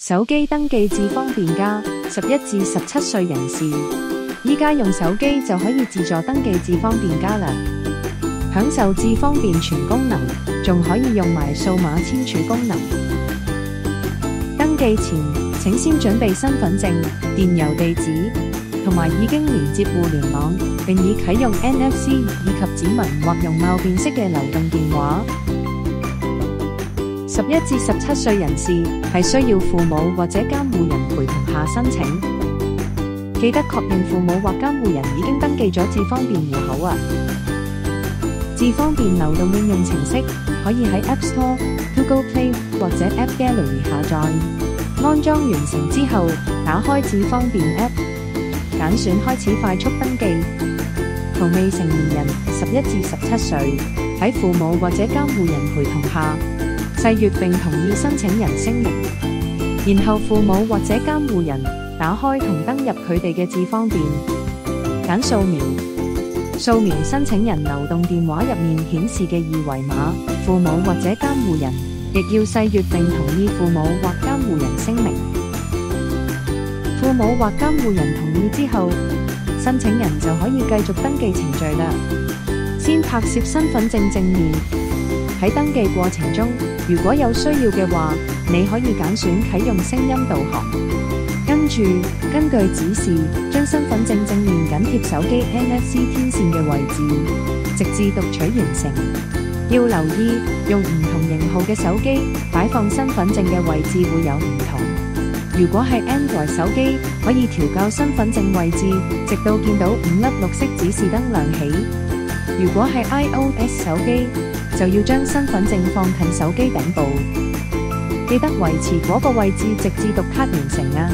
手機登記智方便+，11至17歲人士，依家用手機就可以自助登記智方便+啦，享受智方便全功能，仲可以用埋數碼簽署功能。登記前，請先準備身份證、電郵地址，同埋已經連接互聯網，並已啟用 NFC 以及指紋或容貌辨識嘅流動電話。11至17歲人士係需要父母或者監護人陪同下申請，記得確認父母或監護人已經登記咗智方便戶口啊！智方便流動應用程式可以喺 App Store、Google Play 或者 App Gallery 下載。安裝完成之後，打開智方便 App， 揀選開始快速登記。同未成年人11至17歲，喺父母或者監護人陪同下，細閱並同意申請人聲明，然後父母或者監護人打開同登入佢哋嘅智方便，揀掃描。掃描申請人流動電話入面顯示嘅二維碼，父母或者監護人亦要細閱並同意父母或監護人聲明。父母或監護人同意之後，申請人就可以繼續登記程序啦。先拍攝身份證正面。喺登記過程中，如果有需要嘅話，你可以揀選啟用聲音導航。跟住，根據指示，將身份證正面緊貼手機 NFC 天線嘅位置，直至讀取完成。要留意，用唔同型號嘅手機擺放身份證嘅位置會有唔同。如果係 Android 手機，可以調校身份證位置，直到見到5粒綠色指示燈亮起。如果係 iOS 手機，就要將身份證放近手機頂部，記得維持嗰個位置直至讀卡完成啊！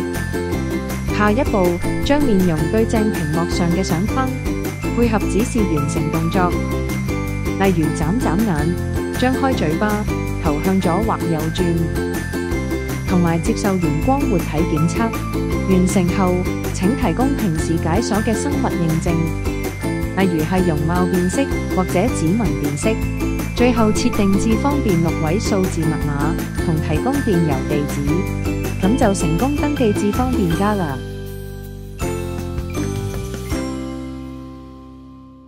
下一步，將面容對正屏幕上嘅相框，配合指示完成動作，例如眨眨眼、張開嘴巴、頭向左或右轉，同埋接受原光活體檢測。完成後，請提供平時解鎖嘅生物認證，例如係容貌辨識或者指紋辨識。最後設定智方便6位數字密碼，同提供電郵地址，咁就成功登記智方便+啦。